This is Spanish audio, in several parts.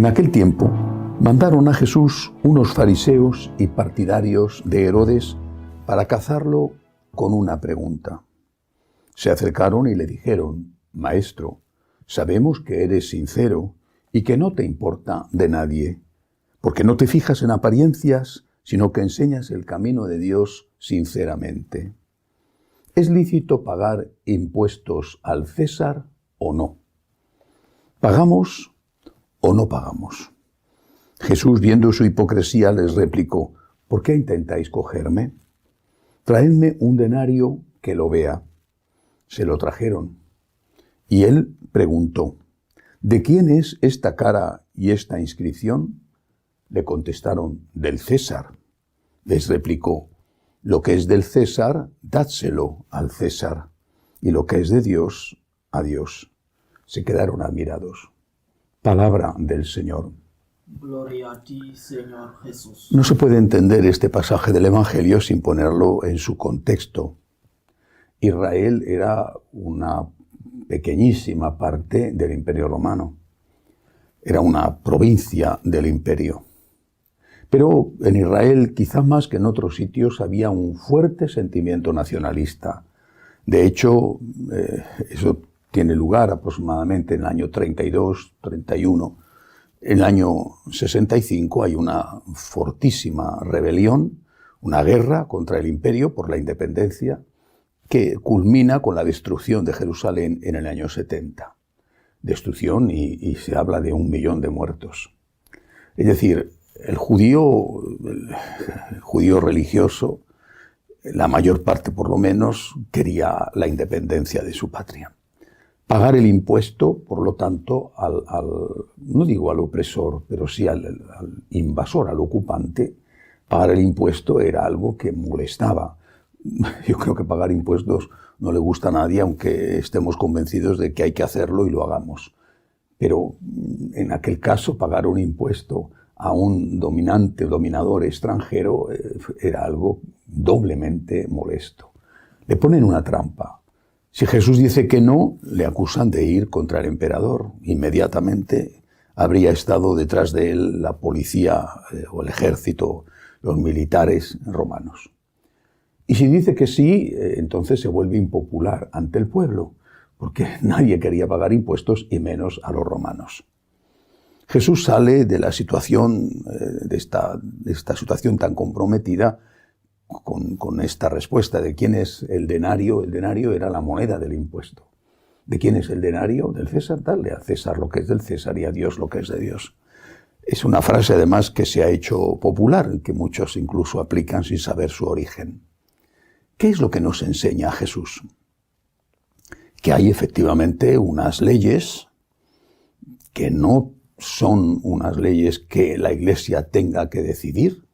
En aquel tiempo mandaron a Jesús unos fariseos y partidarios de Herodes para cazarlo con una pregunta. Se acercaron y le dijeron: «Maestro, sabemos que eres sincero y que no te importa de nadie, porque no te fijas en apariencias, sino que enseñas el camino de Dios sinceramente. ¿Es lícito pagar impuestos al César o no? ¿Pagamos o no pagamos?». Jesús, viendo su hipocresía, les replicó: «¿Por qué intentáis cogerme? Traedme un denario que lo vea». Se lo trajeron. Y él preguntó: «¿De quién es esta cara y esta inscripción?». Le contestaron: «Del César». Les replicó: «Lo que es del César, dádselo al César, y lo que es de Dios, a Dios». Se quedaron admirados. Palabra del Señor. Gloria a ti, Señor Jesús. No se puede entender este pasaje del Evangelio sin ponerlo en su contexto. Israel era una pequeñísima parte del Imperio Romano. Era una provincia del imperio. Pero en Israel, quizá más que en otros sitios, había un fuerte sentimiento nacionalista. De hecho, eso tiene lugar aproximadamente en el año 32, 31. En el año 65 hay una fortísima rebelión, una guerra contra el imperio por la independencia, que culmina con la destrucción de Jerusalén en el año 70. Destrucción y se habla de 1 millón de muertos. Es decir, el judío religioso, la mayor parte por lo menos, quería la independencia de su patria. Pagar el impuesto, por lo tanto, no digo al opresor, pero sí al invasor, al ocupante, pagar el impuesto era algo que molestaba. Yo creo que pagar impuestos no le gusta a nadie, aunque estemos convencidos de que hay que hacerlo y lo hagamos. Pero en aquel caso, pagar un impuesto a un dominador extranjero, era algo doblemente molesto. Le ponen una trampa. Si Jesús dice que no, le acusan de ir contra el emperador. Inmediatamente habría estado detrás de él la policía o el ejército, los militares romanos. Y si dice que sí, entonces se vuelve impopular ante el pueblo, porque nadie quería pagar impuestos y menos a los romanos. Jesús sale de la situación, de esta situación tan comprometida, con esta respuesta de quién es el denario. El denario era la moneda del impuesto. ¿De quién es el denario? Del César. Dale a César lo que es del César y a Dios lo que es de Dios. Es una frase además que se ha hecho popular, que muchos incluso aplican sin saber su origen. ¿Qué es lo que nos enseña Jesús? Que hay efectivamente unas leyes que no son unas leyes que la Iglesia tenga que decidir.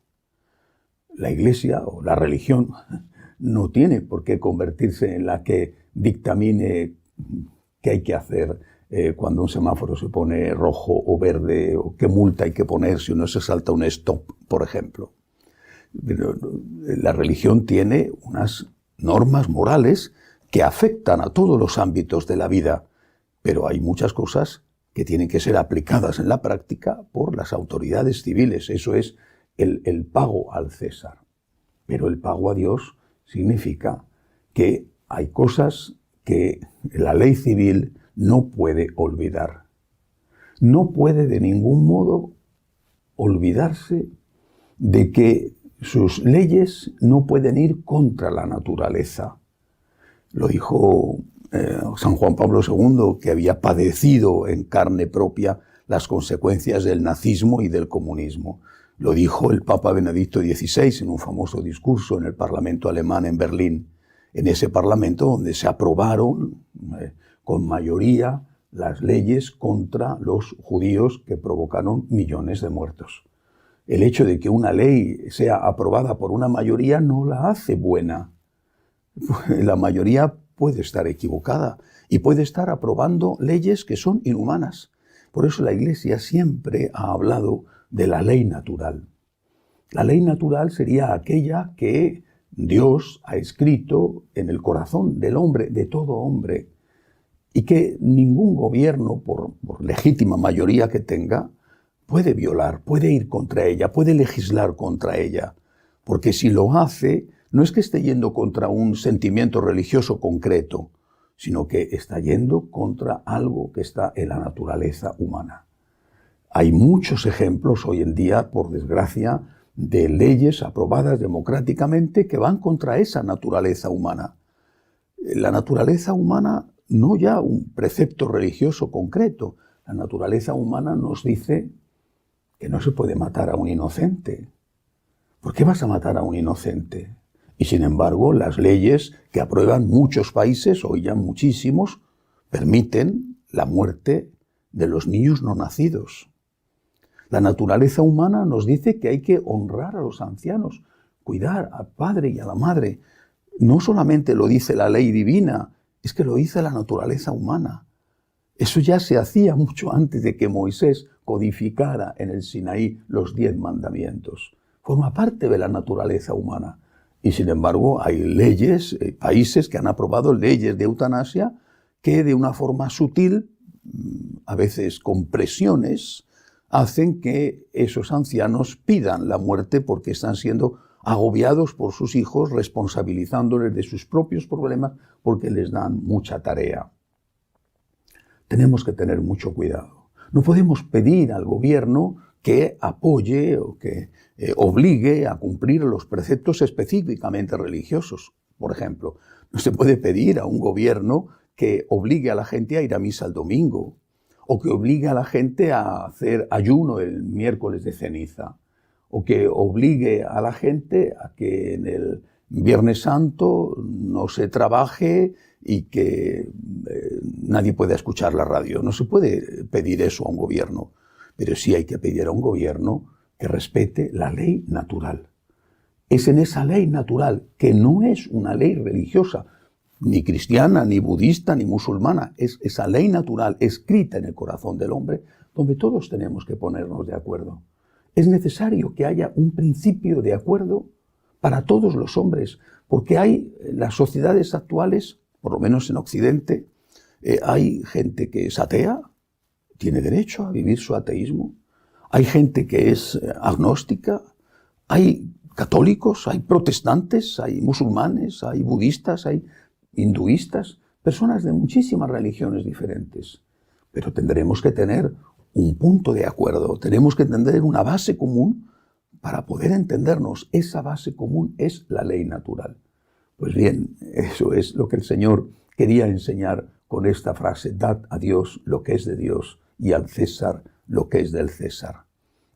La Iglesia o la religión no tiene por qué convertirse en la que dictamine qué hay que hacer cuando un semáforo se pone rojo o verde, o qué multa hay que poner si uno se salta un stop, por ejemplo. La religión tiene unas normas morales que afectan a todos los ámbitos de la vida, pero hay muchas cosas que tienen que ser aplicadas en la práctica por las autoridades civiles. Eso es el pago al César. Pero el pago a Dios significa que hay cosas que la ley civil no puede olvidar. No puede de ningún modo olvidarse de que sus leyes no pueden ir contra la naturaleza. Lo dijo San Juan Pablo II, que había padecido en carne propia las consecuencias del nazismo y del comunismo. Lo dijo el Papa Benedicto XVI en un famoso discurso en el Parlamento alemán en Berlín. En ese Parlamento donde se aprobaron con mayoría las leyes contra los judíos que provocaron millones de muertos. El hecho de que una ley sea aprobada por una mayoría no la hace buena. La mayoría puede estar equivocada y puede estar aprobando leyes que son inhumanas. Por eso la Iglesia siempre ha hablado de la ley natural. La ley natural sería aquella que Dios ha escrito en el corazón del hombre, de todo hombre, y que ningún gobierno, por legítima mayoría que tenga, puede violar, puede ir contra ella, puede legislar contra ella, porque si lo hace, no es que esté yendo contra un sentimiento religioso concreto, sino que está yendo contra algo que está en la naturaleza humana. Hay muchos ejemplos hoy en día, por desgracia, de leyes aprobadas democráticamente que van contra esa naturaleza humana. La naturaleza humana, no ya un precepto religioso concreto, la naturaleza humana nos dice que no se puede matar a un inocente. ¿Por qué vas a matar a un inocente? Y sin embargo, las leyes que aprueban muchos países, hoy ya muchísimos, permiten la muerte de los niños no nacidos. La naturaleza humana nos dice que hay que honrar a los ancianos, cuidar al padre y a la madre. No solamente lo dice la ley divina, es que lo dice la naturaleza humana. Eso ya se hacía mucho antes de que Moisés codificara en el Sinaí los 10 mandamientos. Forma parte de la naturaleza humana. Y sin embargo hay leyes, países que han aprobado leyes de eutanasia que de una forma sutil, a veces con presiones, hacen que esos ancianos pidan la muerte porque están siendo agobiados por sus hijos, responsabilizándoles de sus propios problemas porque les dan mucha tarea. Tenemos que tener mucho cuidado. No podemos pedir al gobierno que apoye o que obligue a cumplir los preceptos específicamente religiosos. Por ejemplo, no se puede pedir a un gobierno que obligue a la gente a ir a misa el domingo o que obligue a la gente a hacer ayuno el miércoles de ceniza o que obligue a la gente a que en el Viernes Santo no se trabaje y que nadie pueda escuchar la radio. No se puede pedir eso a un gobierno, pero sí hay que pedir a un gobierno que respete la ley natural. Es en esa ley natural, que no es una ley religiosa, ni cristiana, ni budista, ni musulmana, es esa ley natural escrita en el corazón del hombre, donde todos tenemos que ponernos de acuerdo. Es necesario que haya un principio de acuerdo para todos los hombres, porque hay en las sociedades actuales, por lo menos en Occidente, hay gente que es atea, tiene derecho a vivir su ateísmo. Hay gente que es agnóstica, hay católicos, hay protestantes, hay musulmanes, hay budistas, hay hinduistas, personas de muchísimas religiones diferentes. Pero tendremos que tener un punto de acuerdo, tenemos que tener una base común para poder entendernos. Esa base común es la ley natural. Pues bien, eso es lo que el Señor quería enseñar con esta frase: dad a Dios lo que es de Dios y al César lo que es del César.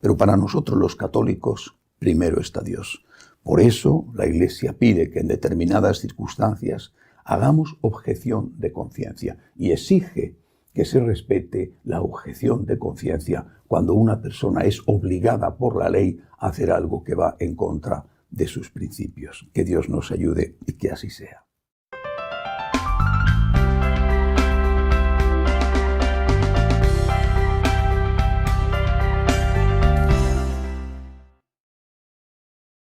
Pero para nosotros los católicos, primero está Dios. Por eso la Iglesia pide que en determinadas circunstancias hagamos objeción de conciencia y exige que se respete la objeción de conciencia cuando una persona es obligada por la ley a hacer algo que va en contra de sus principios. Que Dios nos ayude y que así sea.